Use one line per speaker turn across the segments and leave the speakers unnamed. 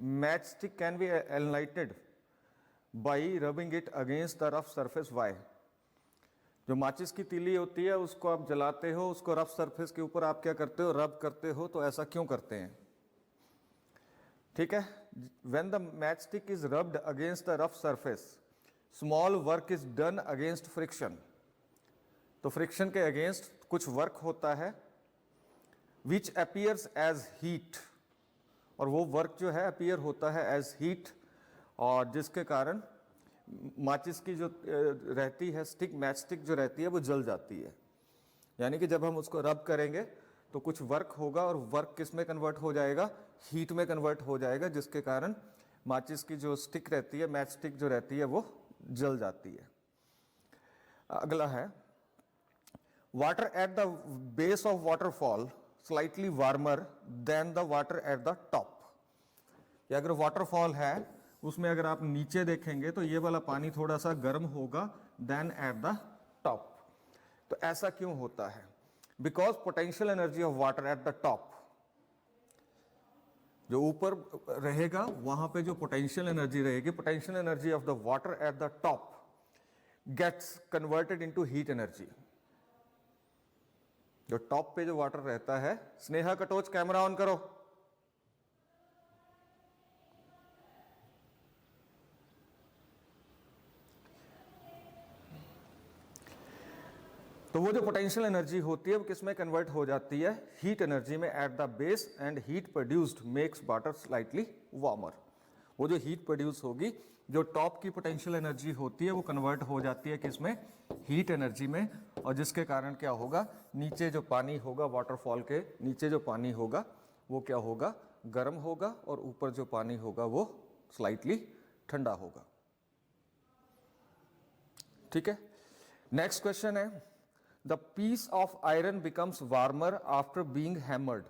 Match stick can be enlighted by rubbing it against the rough surface why. जो माचिस की तीली होती है उसको आप जलाते हो, उसको रफ सरफेस के ऊपर आप क्या करते हो, रब करते हो, तो ऐसा क्यों करते हैं? ठीक है, when the match stick is rubbed against the rough surface small work is done against friction. तो फ्रिक्शन के अगेंस्ट कुछ वर्क होता है विच अपीयर्स एज हीट, और वो वर्क जो है अपीयर होता है एज हीट, और जिसके कारण माचिस की जो रहती है स्टिक, मैच स्टिक जो रहती है वो जल जाती है। यानी कि जब हम उसको रब करेंगे तो कुछ वर्क होगा और वर्क किस में कन्वर्ट हो जाएगा, हीट में कन्वर्ट हो जाएगा, जिसके कारण माचिस की जो स्टिक रहती है, मैच स्टिक जो रहती है वो जल जाती है। अगला है water at the base of waterfall slightly warmer than the water at the top. या अगर वाटरफॉल है उसमें अगर आप नीचे देखेंगे तो ये वाला पानी थोड़ा सा गर्म होगा देन एट द टॉप। तो ऐसा क्यों होता है? Because potential energy of water at the top, जो ऊपर रहेगा वहां पे जो पोटेंशियल एनर्जी रहेगी, potential energy of the water at the top gets converted into heat energy. जो टॉप पे जो वाटर रहता है, स्नेहा कटोच कैमरा ऑन करो। तो वो जो पोटेंशियल एनर्जी होती है वो किस में कन्वर्ट हो जाती है, हीट एनर्जी में at the base, and heat produced makes water slightly warmer. वो जो हीट प्रोड्यूस होगी, जो टॉप की पोटेंशियल एनर्जी होती है वो कन्वर्ट हो जाती है किस में, हीट एनर्जी में, और जिसके कारण क्या होगा, नीचे जो पानी होगा, वाटरफॉल के नीचे जो पानी होगा वो क्या होगा, गर्म होगा, और ऊपर जो पानी होगा वो स्लाइटली ठंडा होगा। ठीक है, नेक्स्ट क्वेश्चन है the piece of iron becomes warmer after being hammered.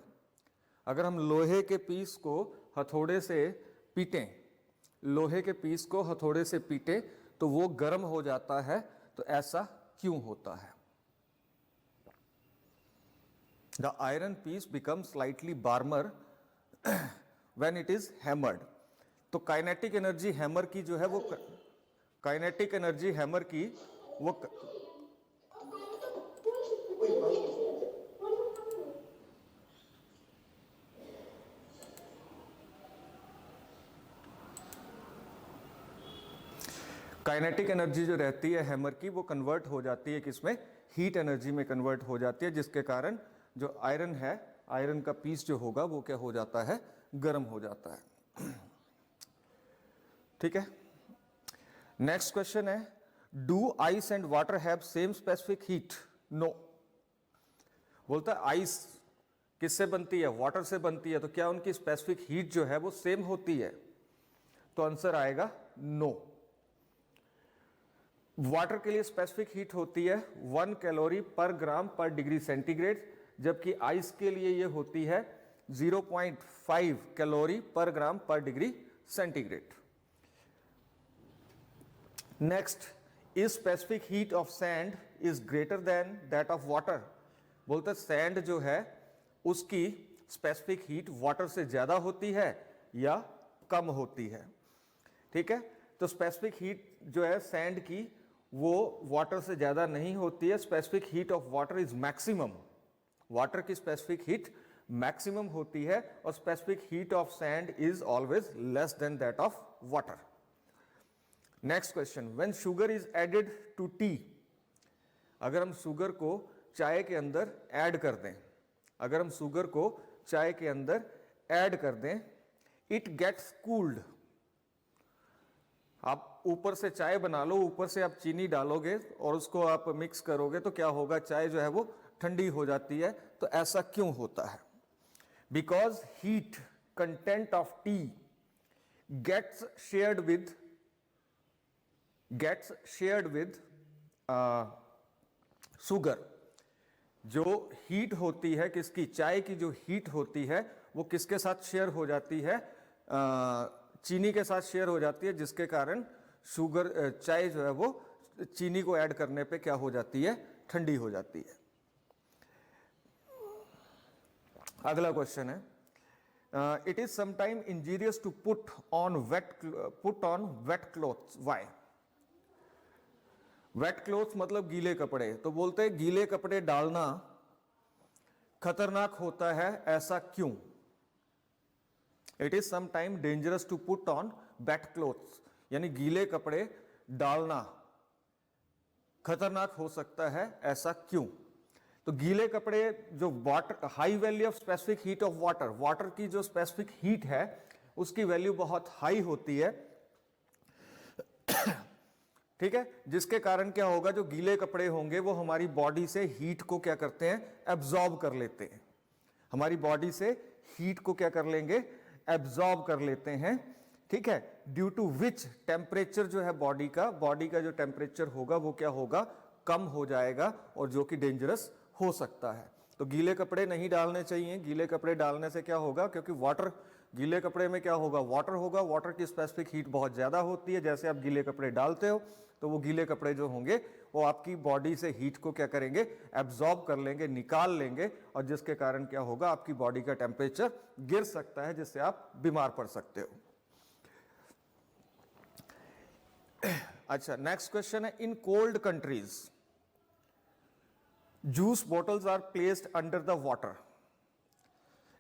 अगर हम लोहे के पीस को हथौड़े से पीटें, लोहे के पीस को हथौड़े से पीटें तो वो गर्म हो जाता है, तो ऐसा क्यों होता है? The iron piece becomes slightly warmer when it is hammered. तो काइनेटिक एनर्जी हैमर की जो है वो, काइनेटिक एनर्जी हैमर की वो काइनेटिक एनर्जी जो रहती है हैमर की वो कन्वर्ट हो जाती है किसमें, हीट एनर्जी में कन्वर्ट हो जाती है, जिसके कारण जो आयरन है, आयरन का पीस जो होगा वो क्या हो जाता है, गर्म हो जाता है। ठीक है, नेक्स्ट क्वेश्चन है do ice and water have same specific heat? No. बोलता है आइस किससे बनती है, वाटर से बनती है, तो क्या उनकी स्पेसिफिक हीट जो है वो सेम होती है? तो आंसर आएगा नो। वाटर के लिए स्पेसिफिक हीट होती है 1 कैलोरी पर ग्राम पर डिग्री सेंटीग्रेड, जबकि आइस के लिए ये होती है 0.5 कैलोरी पर ग्राम पर degree centigrade. Next, is specific heat of sand is greater than that of water. बोलते सैंड जो है उसकी स्पेसिफिक हीट वाटर से ज्यादा होती है या कम होती है? ठीक है, तो स्पेसिफिक हीट जो है सैंड की वो वाटर से ज्यादा नहीं होती है। Specific heat of water is maximum, water की स्पेसिफिक हीट मैक्सिमम होती है, और specific heat of sand is always less than that of water. Next question, when sugar is added to tea. अगर हम शुगर को चाय के अंदर ऐड कर दें, अगर हम शुगर को चाय के अंदर ऐड कर दें, इट गेट्स कूल्ड। आप ऊपर से चाय बना लो, ऊपर से आप चीनी डालोगे और उसको आप मिक्स करोगे तो क्या होगा, चाय जो है वो ठंडी हो जाती है। तो ऐसा क्यों होता है? Because heat content of tea gets shared with sugar. जो हीट होती है किसकी, चाय की जो हीट होती है वो किसके साथ शेयर हो जाती है, चीनी के साथ शेयर हो जाती है, जिसके कारण शुगर, चाय जो है वो चीनी को ऐड करने पे क्या हो जाती है, ठंडी हो जाती है। अगला क्वेश्चन है it is sometime injurious to put on wet clothes. Why? Wet clothes मतलब गीले कपड़े, तो बोलते हैं गीले कपड़े डालना खतरनाक होता है, ऐसा क्यों? It is some time dangerous to put on wet clothes, यानी गीले कपड़े डालना खतरनाक हो सकता है, ऐसा क्यों? तो गीले कपड़े जो water, high value of specific heat of water, water की जो स्पेसिफिक हीट है उसकी वैल्यू बहुत हाई होती है, ठीक है, जिसके कारण क्या होगा, जो गीले कपड़े होंगे वो हमारी बॉडी से हीट को क्या करते हैं, एब्जॉर्ब कर लेते हैं, हमारी बॉडी से हीट को क्या कर लेंगे, एब्जॉर्ब कर लेते हैं, ठीक है, ड्यू टू विच टेम्परेचर जो है बॉडी का जो टेम्परेचर होगा वो क्या होगा, कम हो जाएगा, और जो कि डेंजरस हो सकता है। तो गीले कपड़े नहीं डालने चाहिए। गीले कपड़े डालने से क्या होगा, क्योंकि वाटर, गीले कपड़े में क्या होगा, वाटर होगा, वाटर की स्पेसिफिक हीट बहुत ज्यादा होती है, जैसे आप गीले कपड़े डालते हो तो वो गीले कपड़े जो होंगे वो आपकी बॉडी से हीट को क्या करेंगे, एब्जॉर्ब कर लेंगे, निकाल लेंगे, और जिसके कारण क्या होगा, आपकी बॉडी का टेम्परेचर गिर सकता है, जिससे आप बीमार पड़ सकते हो। अच्छा, नेक्स्ट क्वेश्चन है, in cold countries juice bottles are placed under the water.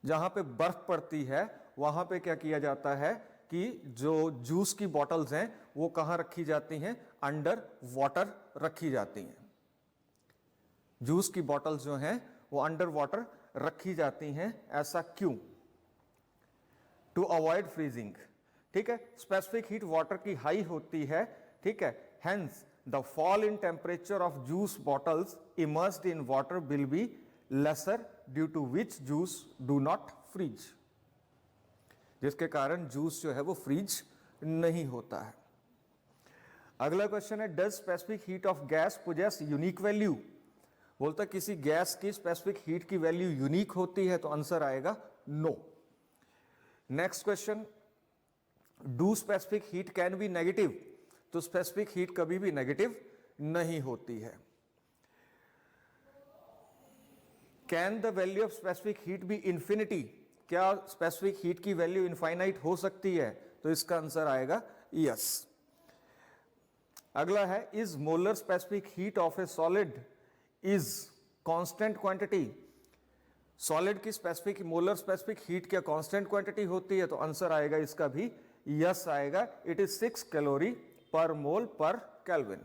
जहां पे बर्फ पड़ती है वहां पे क्या किया जाता है कि जो जूस की बॉटल्स हैं वो कहां रखी जाती हैं, अंडर वाटर रखी जाती हैं। जूस की बॉटल्स जो हैं वो अंडर वाटर रखी जाती हैं, ऐसा क्यों? टू अवॉइड फ्रीजिंग, ठीक है, स्पेसिफिक हीट वाटर की हाई होती है, ठीक है, hence the fall in temperature of juice bottles immersed in water will be lesser, due to which juice do not freeze, जिसके कारण जूस जो है वो फ्रीज नहीं होता है। अगला क्वेश्चन है, does specific heat of gas possess unique value. बोलता है किसी गैस की स्पेसिफिक हीट की वैल्यू यूनिक होती है, तो आंसर आएगा no. Next question, do specific heat can be negative. तो स्पेसिफिक हीट कभी भी नेगेटिव नहीं होती है। Can the value of specific heat be infinity. क्या स्पेसिफिक हीट की वैल्यू इनफाइनाइट हो सकती है? तो इसका आंसर आएगा यस। अगला है, is molar specific heat of A solid is constant quantity. Solid की स्पेसिफिक, मोलर स्पेसिफिक हीट क्या कांस्टेंट क्वांटिटी होती है? तो आंसर आएगा इसका भी यस आएगा। इट इज 6 कैलोरी पर मोल पर केल्विन।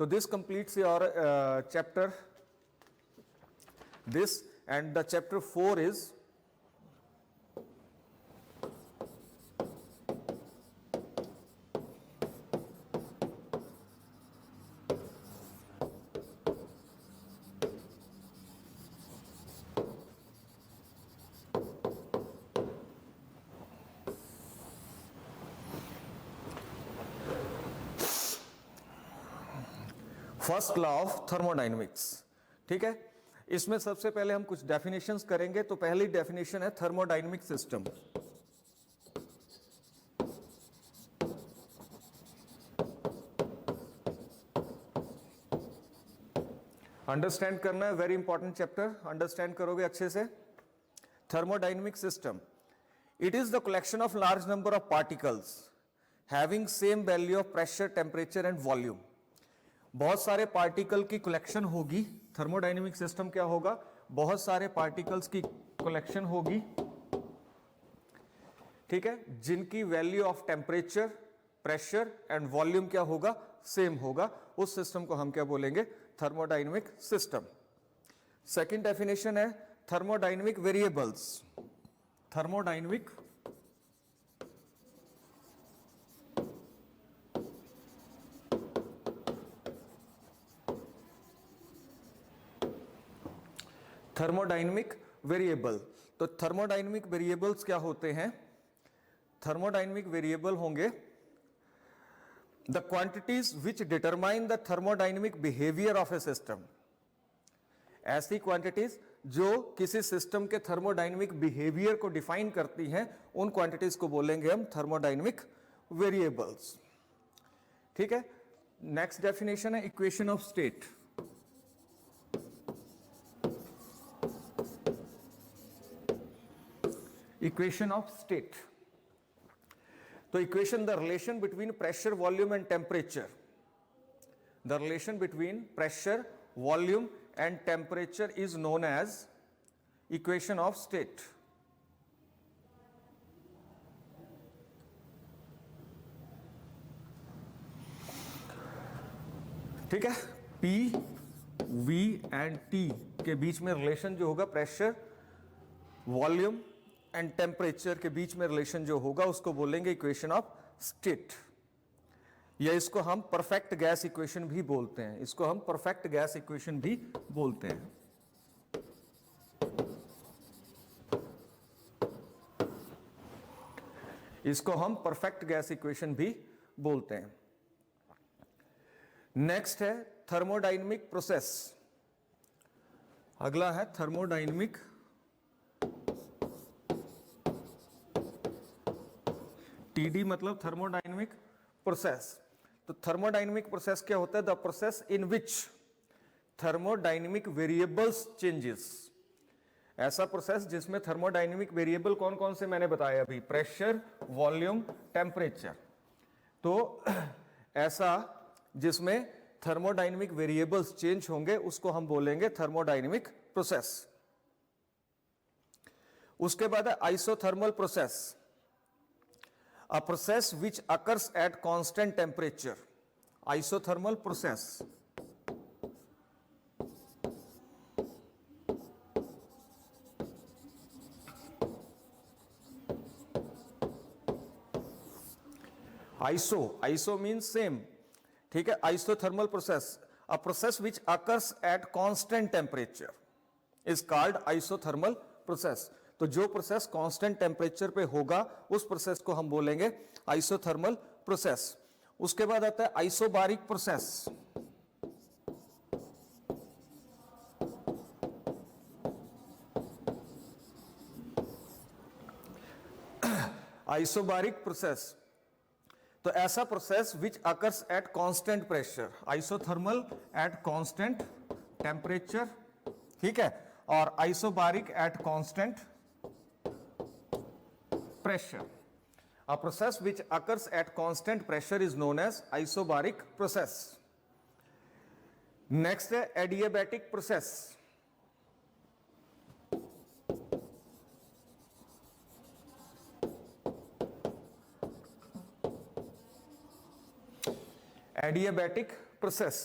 तो this completes your chapter this, and the chapter 4 is first law of thermodynamics. ठीक है, इसमें सबसे पहले हम कुछ डेफिनेशंस करेंगे। तो पहली डेफिनेशन है थर्मोडायनेमिक सिस्टम। अंडरस्टैंड करना है, वेरी इंपॉर्टेंट चैप्टर, अंडरस्टैंड करोगे अच्छे से। Thermodynamic system, it is the collection of large number of particles having same value of pressure, temperature and volume. बहुत सारे पार्टिकल की कलेक्शन होगी। थर्मोडायनेमिक सिस्टम क्या होगा? बहुत सारे पार्टिकल्स की कलेक्शन होगी, ठीक है, जिनकी value of temperature, pressure and volume क्या होगा? सेम होगा। उस सिस्टम को हम क्या बोलेंगे? Thermodynamic system. सेकंड डेफिनेशन है thermodynamic variables. Thermodynamic thermodynamic variable. तो थर्मोडायनेमिक वेरिएबल्स क्या होते हैं? थर्मोडायनेमिक वेरिएबल होंगे the quantities which determine the thermodynamic behaviour of A system. ऐसी क्वांटिटीज जो किसी सिस्टम के थर्मोडायनेमिक बिहेवियर को डिफाइन करती हैं, उन क्वांटिटीज को बोलेंगे हम थर्मोडायनेमिक वेरिएबल्स। ठीक है, नेक्स्ट डेफिनेशन है equation of state. Equation of state. तो equation, the relation between pressure, volume and temperature, the relation between pressure, volume and temperature is known as equation of state. ठीक है, P, V and T के बीच में relation जो होगा, pressure, volume and temperature के बीच में relation जो होगा उसको बोलेंगे इक्वेशन ऑफ स्टेट, या इसको हम परफेक्ट गैस इक्वेशन भी बोलते हैं। इसको हम परफेक्ट गैस इक्वेशन भी बोलते हैं। इसको हम परफेक्ट गैस इक्वेशन भी बोलते हैं। नेक्स्ट है थर्मोडायनेमिक प्रोसेस। अगला है थर्मोडायनेमिक TD मतलब थर्मोडायनेमिक प्रोसेस। तो थर्मोडायनेमिक प्रोसेस क्या होता है? The process in which thermodynamic variables changes. ऐसा प्रोसेस जिसमें थर्मोडायनेमिक वेरिएबल कौन कौन से मैंने बताया अभी, प्रेशर, वॉल्यूम, टेम्परेचर। तो ऐसा जिसमें थर्मोडायनेमिक वेरिएबल्स चेंज होंगे उसको हम बोलेंगे थर्मोडायनेमिक प्रोसेस। उसके बाद है isothermal process, a process which occurs at constant temperature. Isothermal process, iso means same, ठीक है। Isothermal process, a process which occurs at constant temperature is called isothermal process. तो जो प्रोसेस कांस्टेंट टेम्परेचर पे होगा उस प्रोसेस को हम बोलेंगे आइसोथर्मल प्रोसेस। उसके बाद आता है आइसोबारिक प्रोसेस। आइसोबारिक प्रोसेस, तो ऐसा process which occurs at constant pressure, isothermal at constant temperature, ठीक है, और isobaric at constant pressure. A process which occurs at constant pressure is known as isobaric process. Next है adiabatic process. Adiabatic process,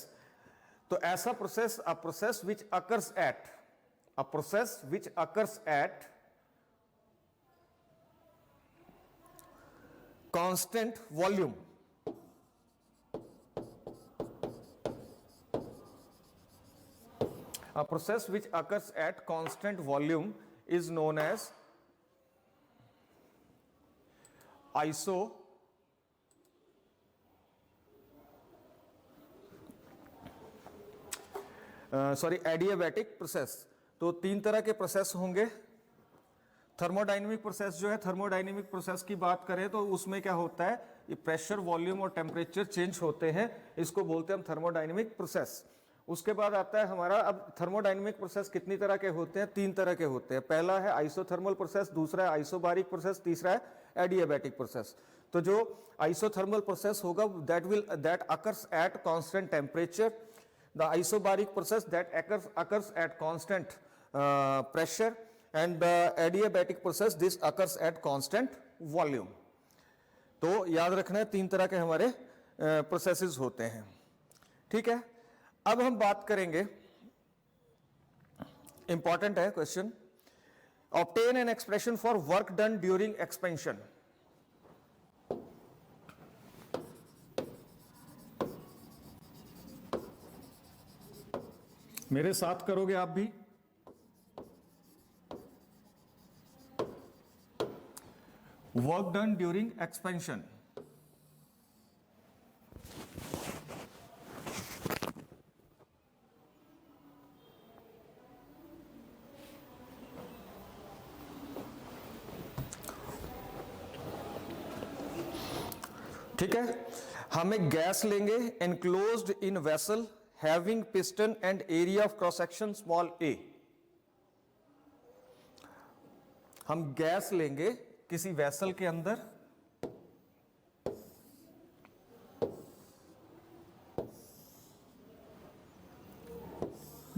तो ऐसा process, a process which occurs at, a process which occurs at constant volume, a process which occurs at constant volume is known as adiabatic process. तो तीन तरह के process होंगे। Thermodynamic process जो है, thermodynamic process की बात करें तो उसमें क्या होता है, ये प्रेशर, वॉल्यूम और टेम्परेचर चेंज होते हैं, इसको बोलते हैं हम थर्मोडायनेमिक प्रोसेस। उसके बाद आता है हमारा, अब थर्मोडायनेमिक प्रोसेस कितनी तरह के होते हैं? तीन तरह के होते हैं। पहला है आइसोथर्मल प्रोसेस, दूसरा है आइसोबारिक प्रोसेस, तीसरा है एडियाबैटिक प्रोसेस। तो जो आइसोथर्मल प्रोसेस होगा that occurs at constant temperature, the isobaric process that occurs at constant pressure, and the adiabatic process this occurs at constant volume. तो याद रखना है तीन तरह के हमारे प्रोसेसेस होते हैं, ठीक है। अब हम बात करेंगे, इंपॉर्टेंट है question, obtain an expression for work done during expansion. मेरे साथ करोगे आप भी? वर्क डन ड्यूरिंग एक्सपेंशन, ठीक है। हम एक गैस लेंगे, enclosed in vessel having piston and area of cross section small a। हम गैस लेंगे किसी वेसल के अंदर,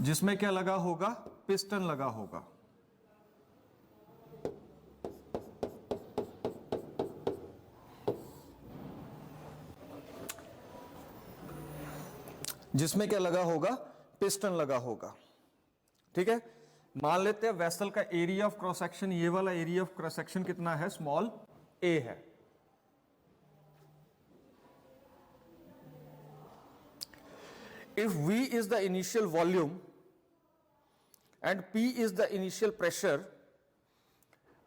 जिसमें क्या लगा होगा, पिस्टन लगा होगा। जिसमें क्या लगा होगा, पिस्टन लगा होगा। ठीक है, मान लेते हैं वेसल का एरिया ऑफ क्रॉस सेक्शन, ये वाला एरिया ऑफ क्रॉस सेक्शन कितना है, स्मॉल ए है। If V is the initial volume and P is the initial pressure,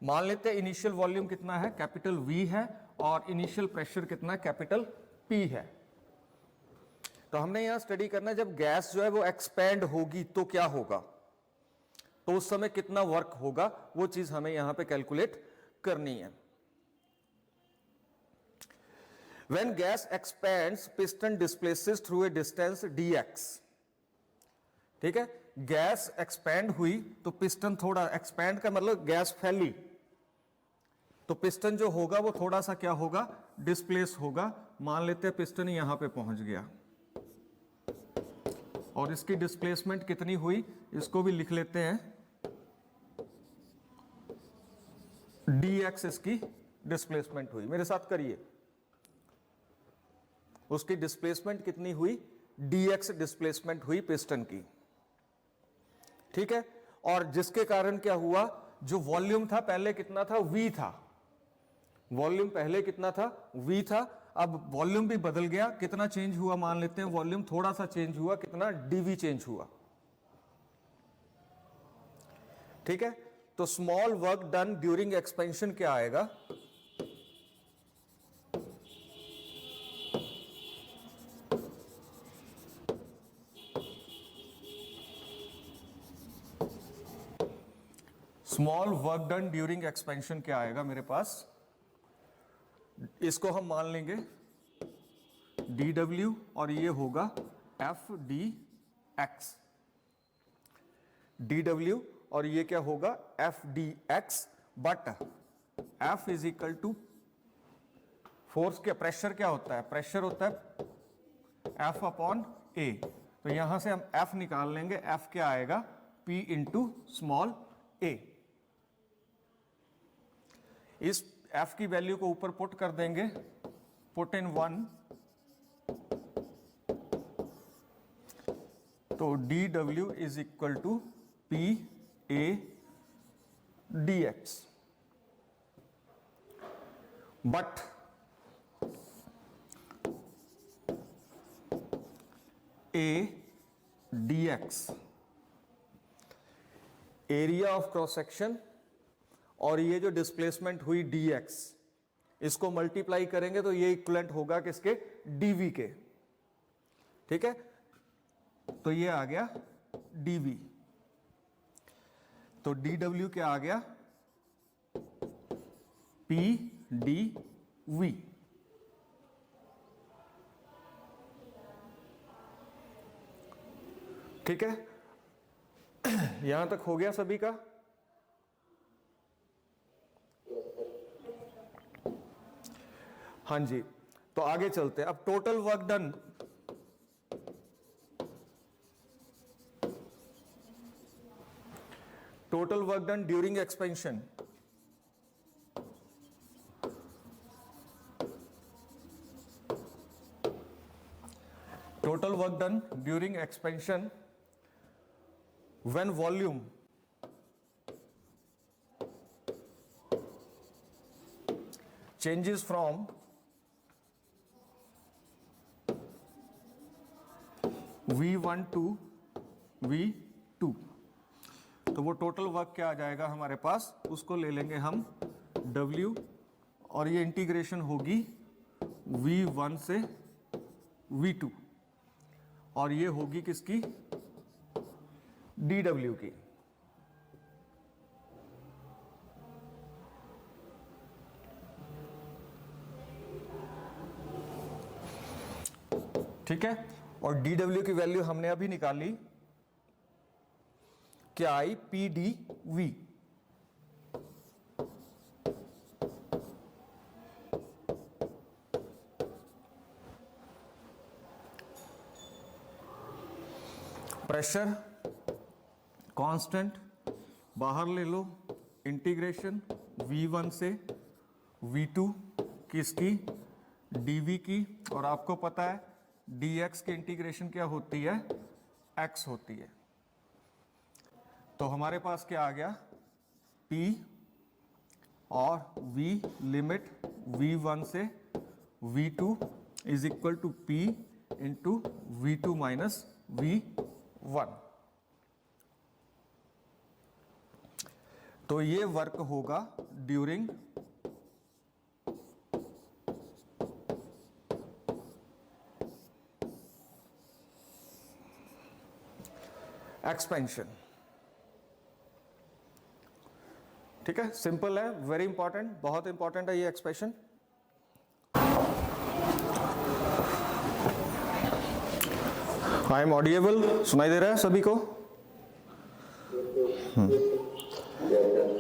मान लेते हैं इनिशियल वॉल्यूम कितना है, कैपिटल V है, और इनिशियल प्रेशर कितना है, कैपिटल P है। तो हमने यहां स्टडी करना है जब गैस जो है वो एक्सपैंड होगी तो क्या होगा, तो उस समय कितना वर्क होगा, वो चीज हमें यहां पे कैलकुलेट करनी है। When gas expands, piston displaces through a distance dx। ठीक है, गैस एक्सपैंड हुई तो पिस्टन थोड़ा, एक्सपैंड का मतलब गैस फैली, तो पिस्टन जो होगा वो थोड़ा सा क्या होगा, डिस्प्लेस होगा। मान लेते हैं पिस्टन यहां पे पहुंच गया और इसकी डिस्प्लेसमेंट कितनी हुई, इसको भी लिख लेते हैं, dx इसकी डिस्प्लेसमेंट हुई। मेरे साथ करिए, उसकी डिस्प्लेसमेंट कितनी हुई, dx डिस्प्लेसमेंट हुई पिस्टन की। ठीक है, और जिसके कारण क्या हुआ, जो वॉल्यूम था पहले कितना था, v था, वॉल्यूम पहले कितना था, v था, अब वॉल्यूम भी बदल गया, कितना चेंज हुआ, मान लेते हैं वॉल्यूम थोड़ा सा चेंज हुआ, कितना, dv चेंज हुआ। ठीक है, तो small work done during expansion क्या आएगा, small work done during expansion क्या आएगा मेरे पास, इसको हम मान लेंगे dw और ये होगा f dx, dw और ये क्या होगा, f dx, but f is equal to force के, प्रेशर क्या होता है, प्रेशर होता है f अपॉन a। तो यहां से हम f निकाल लेंगे, f क्या आएगा, p इंटू स्मॉल a। इस f की वैल्यू को ऊपर पुट कर देंगे, पुट इन 1, तो dw is equal to p a dx, but a dx area of cross section, और ये जो डिस्प्लेसमेंट हुई dx, इसको मल्टीप्लाई करेंगे तो ये इक्विवेलेंट होगा किसके, dv के। ठीक है, तो ये आ गया dv, तो dw क्या आ गया, p dv। ठीक है, यहां तक हो गया सभी का। हाँ जी, तो आगे चलते हैं। अब total work done, total work done during expansion, total work done during expansion when volume changes from V1 to V2, तो वो टोटल वर्क क्या आ जाएगा हमारे पास, उसको ले लेंगे हम W, और ये इंटीग्रेशन होगी V1 से V2, और ये होगी किसकी, dW की। ठीक है, और dW की वैल्यू हमने अभी निकाली, क्या आई, PdV। प्रेशर कांस्टेंट, बाहर ले लो, इंटीग्रेशन V1 से V2 किसकी, dV की, और आपको पता है dx की इंटीग्रेशन क्या होती है, x होती है। तो हमारे पास क्या आ गया, P और V लिमिट V1 से V2 is equal to P into V2 minus V1। तो ये वर्क होगा ड्यूरिंग एक्सपेंशन। ठीक है, सिंपल है, वेरी इंपॉर्टेंट, बहुत इंपॉर्टेंट है ये एक्सप्रेशन। आई एम ऑडिएबल, सुनाई दे रहा है सभी को?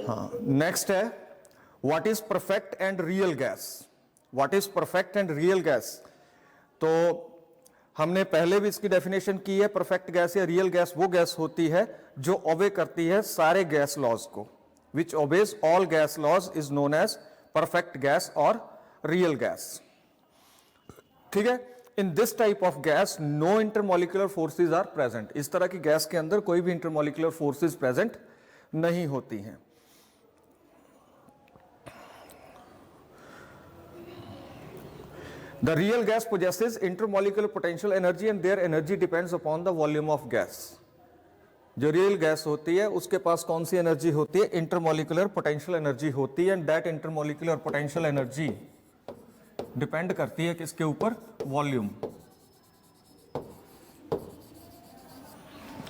हाँ, नेक्स्ट है what is perfect and real gas. What is perfect and real gas, तो हमने पहले भी इसकी डेफिनेशन की है। परफेक्ट गैस या रियल गैस वो गैस होती है जो ओबे करती है सारे गैस लॉज को, which obeys all gas laws is known as perfect gas or real gas। ठीक है, in this type of gas no intermolecular forces are present। इस तरह की गैस के अंदर कोई भी intermolecular forces present नहीं होती हैं। The real gas possesses intermolecular potential energy and their energy depends upon the volume of gas। जो रियल गैस होती है उसके पास कौन सी एनर्जी होती है, इंटरमोलिकुलर पोटेंशियल एनर्जी होती है, and that intermolecular potential energy depend करती है किसके ऊपर, वॉल्यूम,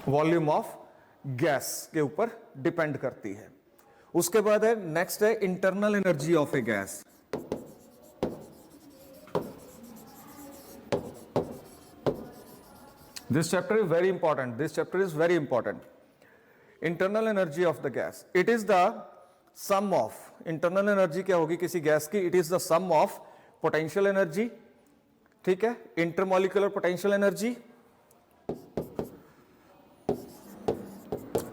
वॉल्यूम ऑफ गैस के ऊपर डिपेंड करती है। उसके बाद है नेक्स्ट है internal energy of A gas. This chapter is very important. This chapter is very important. Internal energy of the gas. It is the sum of, internal energy क्या होगी किसी गैस की, it is the sum of potential energy, ठीक है, intermolecular potential energy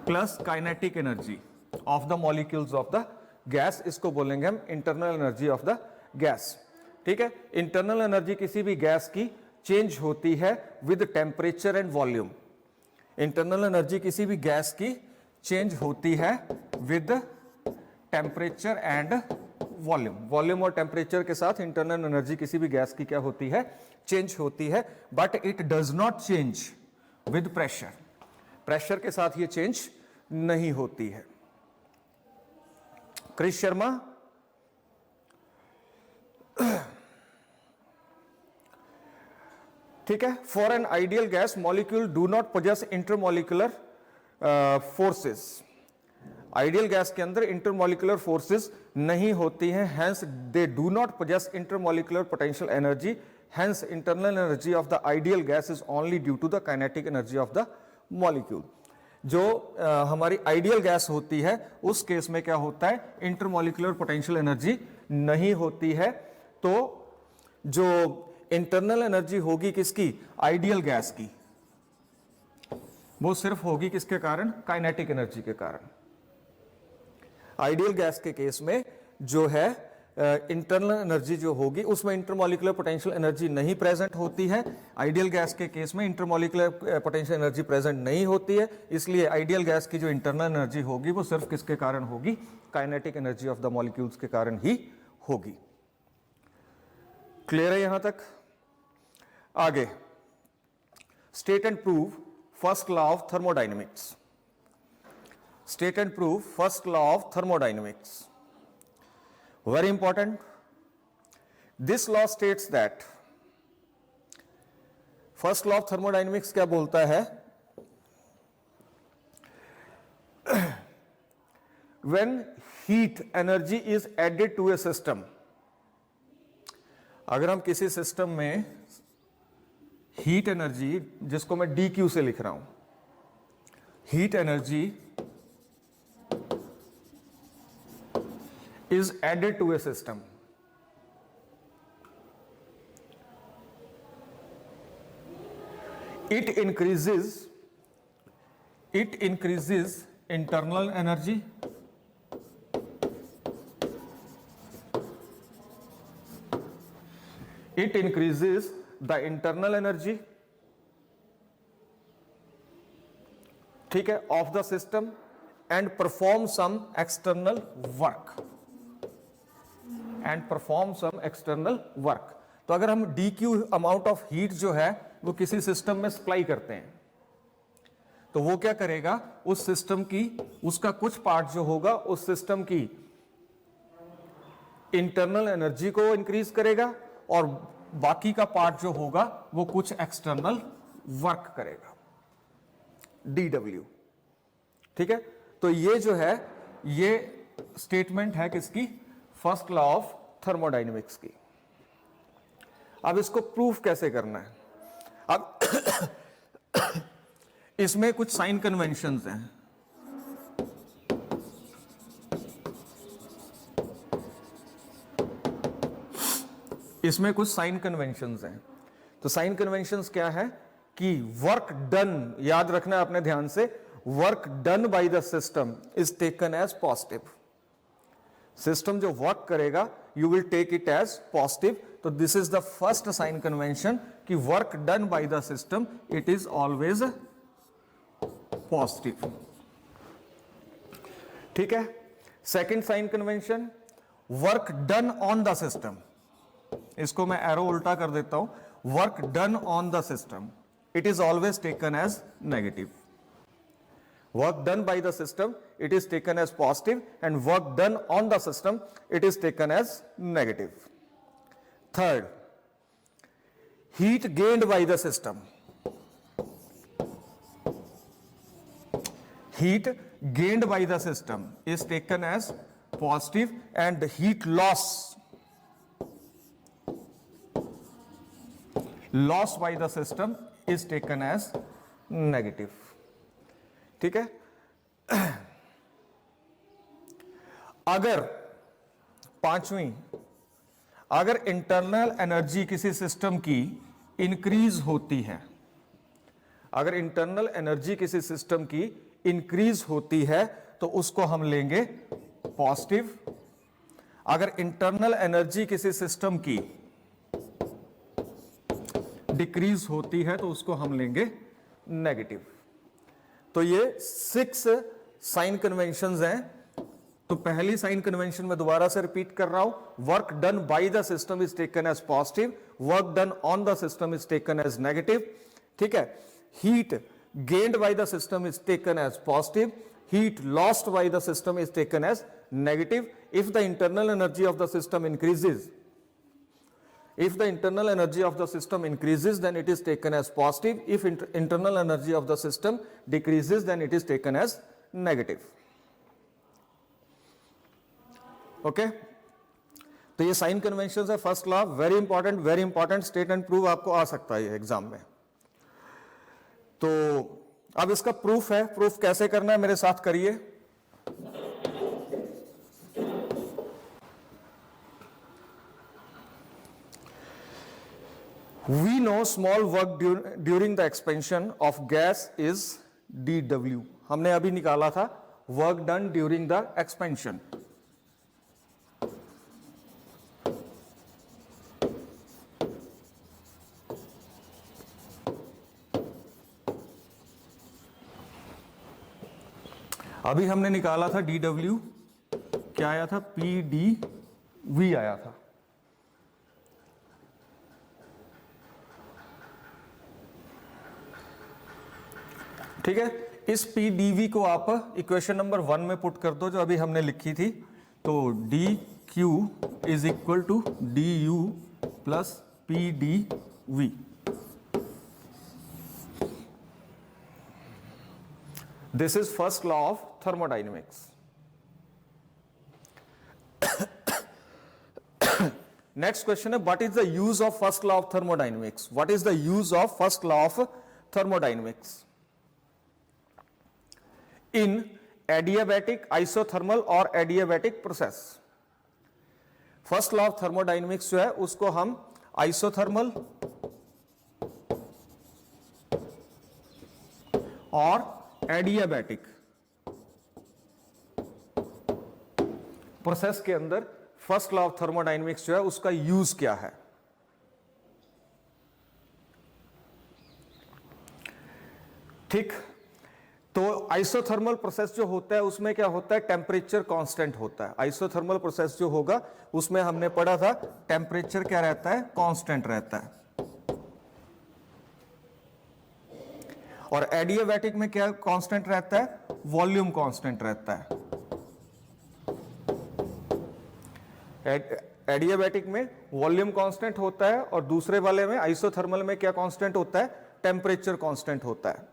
plus kinetic energy of the molecules of the gas। इसको बोलेंगे हम internal energy of the gas। ठीक है, internal energy किसी भी गैस की चेंज होती है with temperature and volume. Internal energy किसी भी गैस की चेंज होती है with temperature and volume. Volume और टेम्परेचर के साथ इंटरनल एनर्जी किसी भी गैस की क्या होती है, चेंज होती है, but it does not change with pressure. Pressure के साथ ये चेंज नहीं होती है। क्रिस शर्मा, ठीक है, for an ideal gas molecule do not possess intermolecular forces. Ideal gas के अंदर इंटरमोलिकुलर फोर्सेस नहीं होती हैं, hence they do not possess intermolecular potential energy, hence internal energy of the ideal gas is only due to the kinetic energy of the molecule. जो हमारी ideal gas होती है उस केस में क्या होता है, इंटरमोलिकुलर पोटेंशियल एनर्जी नहीं होती है। तो जो इंटरनल एनर्जी होगी किसकी, आइडियल गैस की, वो सिर्फ होगी किसके कारण, काइनेटिक एनर्जी के कारण। आइडियल गैस के केस में जो है इंटरनल एनर्जी जो होगी उसमें इंटरमोलिकुलर पोटेंशियल एनर्जी नहीं प्रेजेंट होती है। आइडियल गैस के केस में इंटरमोलिकुलर पोटेंशियल एनर्जी प्रेजेंट नहीं होती है, इसलिए आइडियल गैस की जो इंटरनल एनर्जी होगी वो सिर्फ किसके कारण होगी, kinetic energy of the molecules के कारण ही होगी। क्लियर है यहां तक? आगे, state and prove first law of thermodynamics. State and prove first law of thermodynamics, very important. This law states that, first law of thermodynamics क्या बोलता है, when heat energy is added to a system. अगर हम किसी system में heat energy, जिसको मैं dq से लिख रहा हूं, heat energy is added to a system, it increases it increases internal energy the internal energy, ठीक है, of the system and perform some external work तो अगर हम dq अमाउंट ऑफ हीट जो है वो किसी सिस्टम में सप्लाई करते हैं तो वो क्या करेगा, उस सिस्टम की, उसका कुछ पार्ट जो होगा उस सिस्टम की इंटरनल एनर्जी को इंक्रीज करेगा और बाकी का पार्ट जो होगा वो कुछ एक्सटर्नल वर्क करेगा, dw, ठीक है। तो ये जो है ये स्टेटमेंट है किसकी, फर्स्ट लॉ ऑफ थर्मोडायनेमिक्स की। अब इसको प्रूफ कैसे करना है, अब इसमें कुछ साइन कन्वेंशंस हैं, इसमें कुछ साइन कन्वेंशंस हैं। तो साइन कन्वेंशंस क्या है कि वर्क डन, याद रखना है अपने ध्यान से, work done by the system is taken as positive. System जो वर्क करेगा you will take it as positive. तो this is the first sign convention कि work done by the system it is always positive, ठीक है। Second sign convention, work done on the system, इसको मैं arrow उल्टा कर देता हूं, work done on the system it is always taken as negative. Work done by the system it is taken as positive and work done on the system it is taken as negative. Third, heat gained by the system, heat gained by the system is taken as positive and heat loss by the system is taken as negative, ठीक है। अगर पांचवी, अगर internal energy किसी system की increase होती है, अगर इंटरनल एनर्जी किसी सिस्टम की इंक्रीज होती है तो उसको हम लेंगे पॉजिटिव। अगर इंटरनल एनर्जी किसी सिस्टम की डिक्रीज होती है तो उसको हम लेंगे नेगेटिव। तो ये 6 साइन कन्वेंशंस हैं। तो पहली साइन कन्वेंशन में दोबारा से रिपीट कर रहा हूं, work done by the system is taken as positive, work done on the system is taken as negative, ठीक है। Heat gained by the system is taken as positive, heat lost by the system is taken as negative if the internal energy of the system increases. If the internal energy of the system increases, then it is taken as positive. If internal energy of the system decreases, then it is taken as negative. Okay? तो ये sign convention है, first law, very important state and prove आपको आ सकता है exam में। तो अब इसका प्रूफ है, प्रूफ कैसे करना है मेरे साथ करिए। We know small work during the expansion of gas is dW. हमने अभी निकाला था work done during the expansion. अभी हमने निकाला था dW, क्या आया था, PdV आया था। ठीक है, इस PdV को आप इक्वेशन नंबर 1 में पुट कर दो जो अभी हमने लिखी थी। तो dQ is equal to du plus PdV। This is first law of thermodynamics. Next question है, what is the use of first law of thermodynamics? What is the use of first law of thermodynamics in adiabatic, isothermal और adiabatic process? First law of thermodynamics जो है उसको हम isothermal और adiabatic process के अंदर first law of thermodynamics जो है उसका यूज क्या है। ठीक, तो आइसोथर्मल प्रोसेस जो होता है उसमें क्या होता है, टेम्परेचर कांस्टेंट होता है। आइसोथर्मल प्रोसेस जो होगा उसमें हमने पढ़ा था टेम्परेचर क्या रहता है, कांस्टेंट रहता है। और एडियाबैटिक में क्या कांस्टेंट रहता है, वॉल्यूम कांस्टेंट रहता है। एडियाबैटिक में वॉल्यूम कांस्टेंट होता है और दूसरे वाले में आइसोथर्मल में क्या कांस्टेंट होता है, टेम्परेचर कांस्टेंट होता है।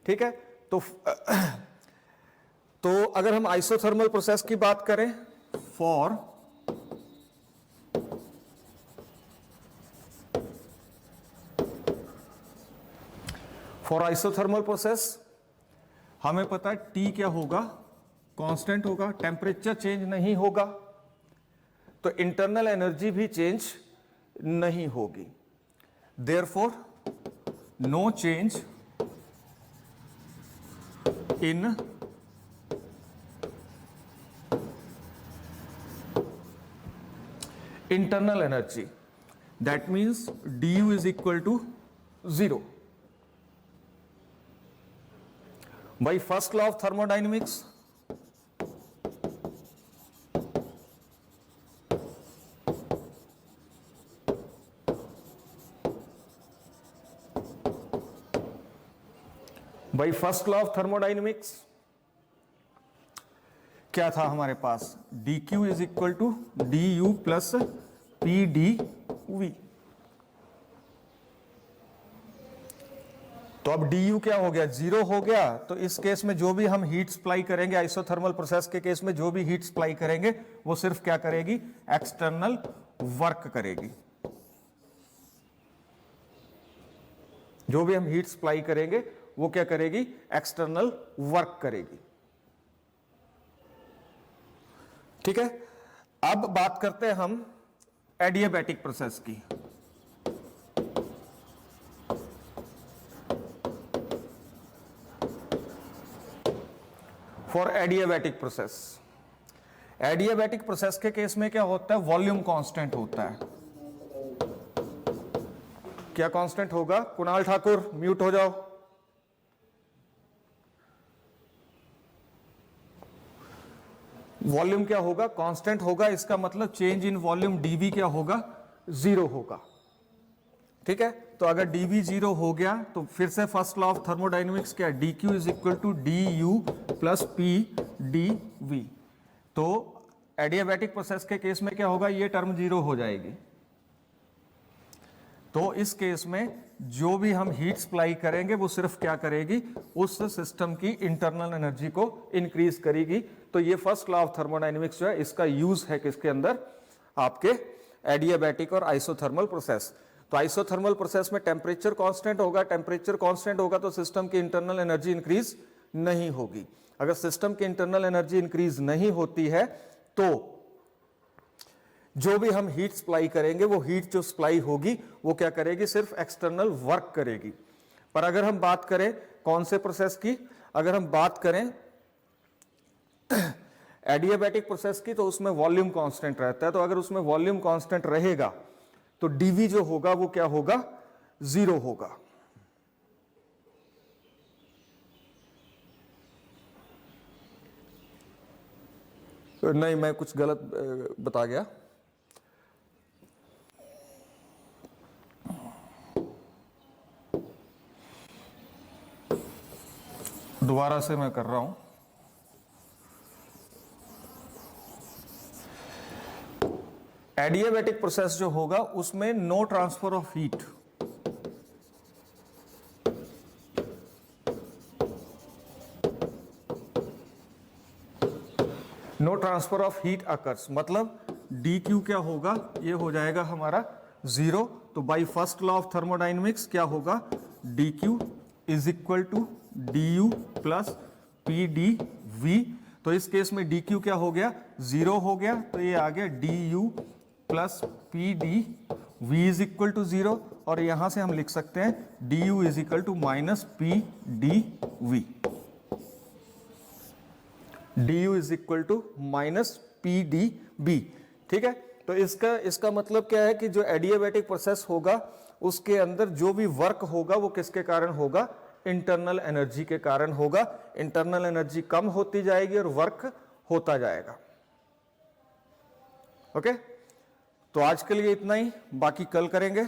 ठीक है, तो अगर हम आइसोथर्मल प्रोसेस की बात करें, फॉर आइसोथर्मल प्रोसेस हमें पता है T क्या होगा, कांस्टेंट होगा, टेम्परेचर चेंज नहीं होगा, तो इंटरनल एनर्जी भी चेंज नहीं होगी। Therefore no change in internal energy, that means du is equal to 0 by first law of thermodynamics. by first law of thermodynamics क्या था हमारे पास, dq is equal to du plus P D V. तो अब du क्या हो गया, 0 हो गया। तो इस केस में जो भी हम हीट सप्लाई करेंगे, आइसोथर्मल प्रोसेस के केस में जो भी हीट सप्लाई करेंगे वो सिर्फ क्या करेगी, एक्सटर्नल वर्क करेगी। जो भी हम हीट सप्लाई करेंगे वो क्या करेगी, एक्सटर्नल वर्क करेगी। ठीक है, अब बात करते हैं हम एडियाबैटिक प्रोसेस की। For adiabatic process, adiabatic process के केस में क्या होता है, वॉल्यूम कांस्टेंट होता है। क्या कांस्टेंट होगा, कुणाल ठाकुर म्यूट हो जाओ। वॉल्यूम क्या होगा, कांस्टेंट होगा, इसका मतलब चेंज इन वॉल्यूम dV क्या होगा, 0 होगा। ठीक है, तो अगर dV 0 हो गया तो फिर से फर्स्ट लॉ ऑफ थर्मोडायनेमिक्स क्या, dq is equal to du plus p dV। तो एडियाबैटिक प्रोसेस के केस में क्या होगा, ये टर्म 0 हो जाएगी। तो इस केस में जो भी हम हीट सप्लाई करेंगे वो सिर्फ क्या करेगी, उस सिस्टम की इंटरनल एनर्जी को इंक्रीज करेगी। तो ये फर्स्ट लॉ ऑफ थर्मोडायनेमिक्स जो है इसका यूज है किसके अंदर, आपके एडियाबैटिक और आइसोथर्मल प्रोसेस। तो आइसोथर्मल प्रोसेस में टेम्परेचर कांस्टेंट होगा, टेम्परेचर कांस्टेंट होगा तो सिस्टम की इंटरनल एनर्जी इंक्रीज नहीं होगी। अगर सिस्टम की इंटरनल एनर्जी इंक्रीज नहीं होती है तो जो भी हम हीट सप्लाई करेंगे वो हीट जो सप्लाई होगी वो क्या करेगी, सिर्फ एक्सटर्नल वर्क करेगी। पर अगर हम बात करें कौन से प्रोसेस की, अगर हम बात करें एडियाबैटिक प्रोसेस की, तो उसमें वॉल्यूम कांस्टेंट रहता है। तो अगर उसमें वॉल्यूम कांस्टेंट रहेगा तो dV जो होगा वो क्या होगा, 0 होगा। नहीं, मैं कुछ गलत बता गया। दोबारा से मैं कर रहा हूं। एडियाबैटिक प्रोसेस जो होगा उसमें no transfer of heat, no transfer of heat occurs, मतलब dq क्या होगा, ये हो जाएगा हमारा 0। तो by first law of thermodynamics क्या होगा, dq is equal to du plus P D V. तो इस केस में dq क्या हो गया, 0 हो गया। तो ये आ गया du plus P D V is equal to 0, और यहां से हम लिख सकते हैं du is equal to minus P D V. du is equal to minus P D B. ठीक है, तो इसका मतलब क्या है कि जो एडियाबैटिक प्रोसेस होगा उसके अंदर जो भी वर्क होगा वो किसके कारण होगा, इंटरनल एनर्जी के कारण होगा। इंटरनल एनर्जी कम होती जाएगी और वर्क होता जाएगा। ओके, तो आज के लिए इतना ही, बाकी कल करेंगे।